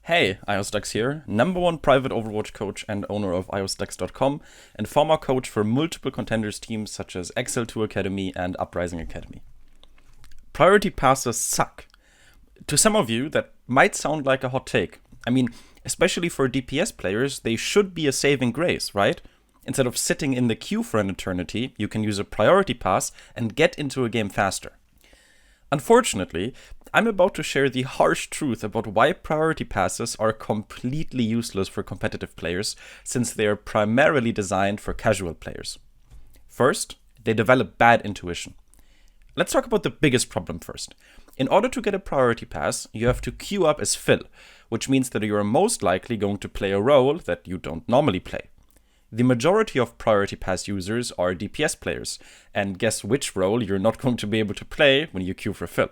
Hey, iOSDucks here, number one private Overwatch coach and owner of iOSDucks.com, and former coach for multiple contenders teams such as XL2 Academy and Uprising Academy. Priority passes suck. To some of you, that might sound like a hot take. I mean, especially for DPS players, they should be a saving grace, right? Instead of sitting in the queue for an eternity, you can use a priority pass and get into a game faster. Unfortunately, I'm about to share the harsh truth about why priority passes are completely useless for competitive players, since they are primarily designed for casual players. First, they develop bad intuition. Let's talk about the biggest problem first. In order to get a priority pass, you have to queue up as Phil, which means that you are most likely going to play a role that you don't normally play. The majority of priority pass users are DPS players, and guess which role you're not going to be able to play when you queue for Phil.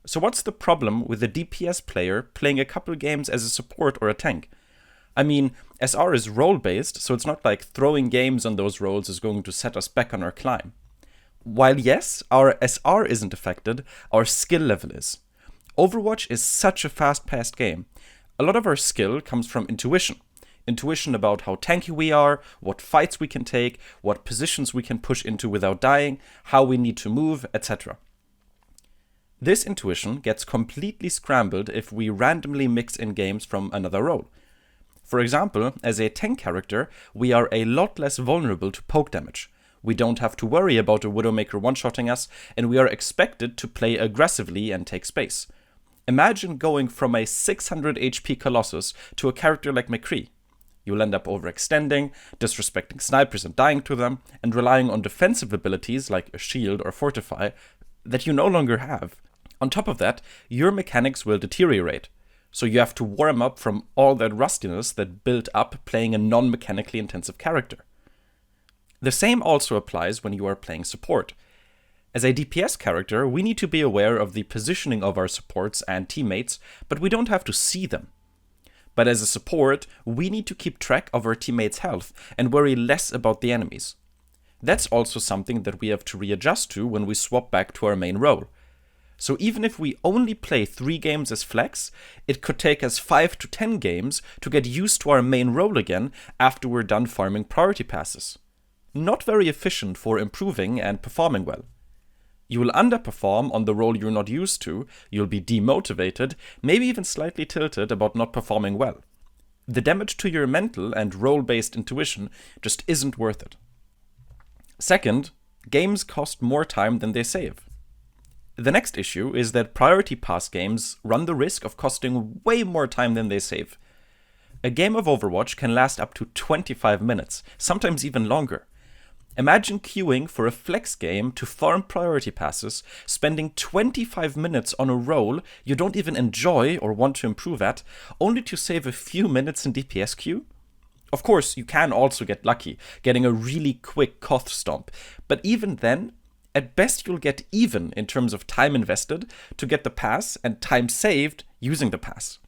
So what's the problem with a DPS player playing a couple games as a support or a tank? I mean, SR is role-based, so it's not like throwing games on those roles is going to set us back on our climb. While yes, our SR isn't affected, our skill level is. Overwatch is such a fast-paced game. A lot of our skill comes from intuition. Intuition about how tanky we are, what fights we can take, what positions we can push into without dying, how we need to move, etc. This intuition gets completely scrambled if we randomly mix in games from another role. For example, as a tank character, we are a lot less vulnerable to poke damage. We don't have to worry about a Widowmaker one-shotting us, and we are expected to play aggressively and take space. Imagine going from a 600 HP Colossus to a character like McCree. You'll end up overextending, disrespecting snipers and dying to them, and relying on defensive abilities like a shield or fortify that you no longer have. On top of that, your mechanics will deteriorate, so you have to warm up from all that rustiness that built up playing a non-mechanically intensive character. The same also applies when you are playing support. As a DPS character, we need to be aware of the positioning of our supports and teammates, but we don't have to see them. But as a support, we need to keep track of our teammates' health and worry less about the enemies. That's also something that we have to readjust to when we swap back to our main role. So even if we only play 3 games as flex, it could take us 5 to 10 games to get used to our main role again after we're done farming priority passes. Not very efficient for improving and performing well. You will underperform on the role you're not used to, you'll be demotivated, maybe even slightly tilted about not performing well. The damage to your mental and role-based intuition just isn't worth it. Second, games cost more time than they save. The next issue is that priority pass games run the risk of costing way more time than they save. A game of Overwatch can last up to 25 minutes, sometimes even longer. Imagine queuing for a flex game to farm priority passes, spending 25 minutes on a role you don't even enjoy or want to improve at, only to save a few minutes in DPS queue? Of course, you can also get lucky, getting a really quick Koth stomp, but even then, at best you'll get even in terms of time invested to get the pass and time saved using the pass.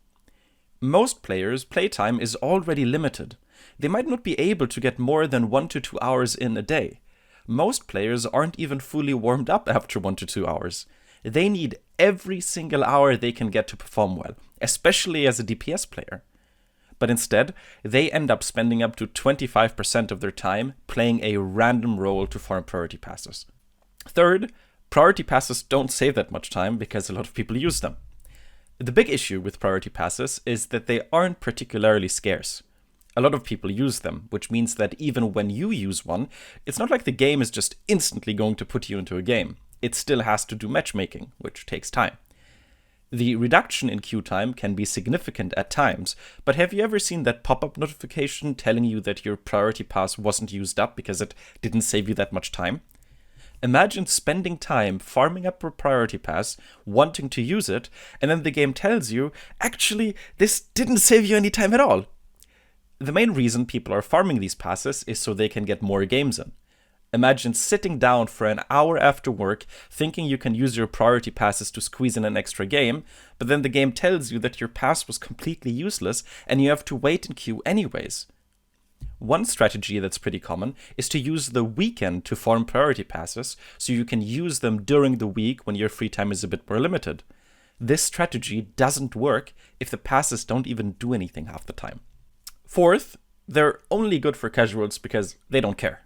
Most players' playtime is already limited. They might not be able to get more than 1 to 2 hours in a day. Most players aren't even fully warmed up after 1 to 2 hours. They need every single hour they can get to perform well, especially as a DPS player. But instead, they end up spending up to 25% of their time playing a random role to farm priority passes. Third, priority passes don't save that much time because a lot of people use them. The big issue with priority passes is that they aren't particularly scarce. A lot of people use them, which means that even when you use one, it's not like the game is just instantly going to put you into a game. It still has to do matchmaking, which takes time. The reduction in queue time can be significant at times, but have you ever seen that pop-up notification telling you that your priority pass wasn't used up because it didn't save you that much time? Imagine spending time farming up a priority pass, wanting to use it, and then the game tells you, actually, this didn't save you any time at all. The main reason people are farming these passes is so they can get more games in. Imagine sitting down for an hour after work, thinking you can use your priority passes to squeeze in an extra game, but then the game tells you that your pass was completely useless and you have to wait in queue anyways. One strategy that's pretty common is to use the weekend to farm priority passes so you can use them during the week when your free time is a bit more limited. this strategy doesn't work if the passes don't even do anything half the time. Fourth, they're only good for casuals because they don't care.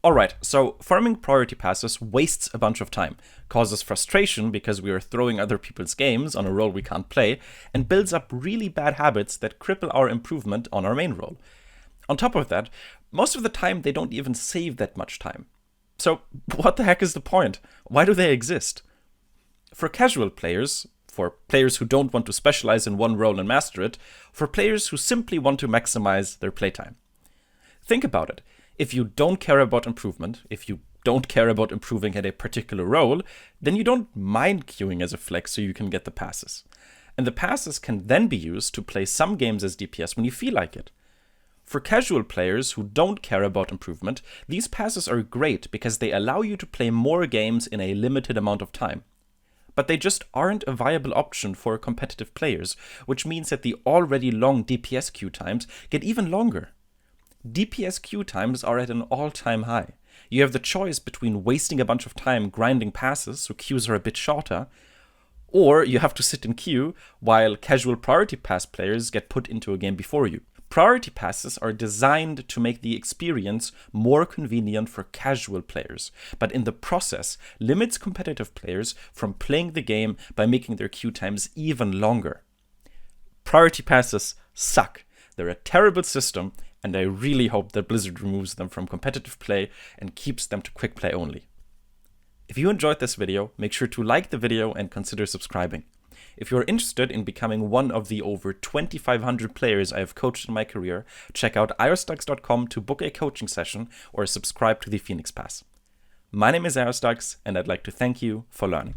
Alright, so farming priority passes wastes a bunch of time, causes frustration because we are throwing other people's games on a role we can't play, and builds up really bad habits that cripple our improvement on our main role. On top of that, most of the time they don't even save that much time. So what the heck is the point? Why do they exist? For casual players, for players who don't want to specialize in one role and master it, for players who simply want to maximize their playtime. Think about it. If you don't care about improvement, if you don't care about improving at a particular role, then you don't mind queuing as a flex so you can get the passes. And the passes can then be used to play some games as DPS when you feel like it. For casual players who don't care about improvement, these passes are great because they allow you to play more games in a limited amount of time. But they just aren't a viable option for competitive players, which means that the already long DPS queue times get even longer. DPS queue times are at an all-time high. You have the choice between wasting a bunch of time grinding passes so queues are a bit shorter, or you have to sit in queue while casual priority pass players get put into a game before you. Priority passes are designed to make the experience more convenient for casual players, but in the process limits competitive players from playing the game by making their queue times even longer. Priority passes suck. They're a terrible system, and I really hope that Blizzard removes them from competitive play and keeps them to quick play only. If you enjoyed this video, make sure to like the video and consider subscribing. If you're interested in becoming one of the over 2,500 players I have coached in my career, check out iostux.com to book a coaching session or subscribe to the Phoenix Pass. My name is Iostux, and I'd like to thank you for learning.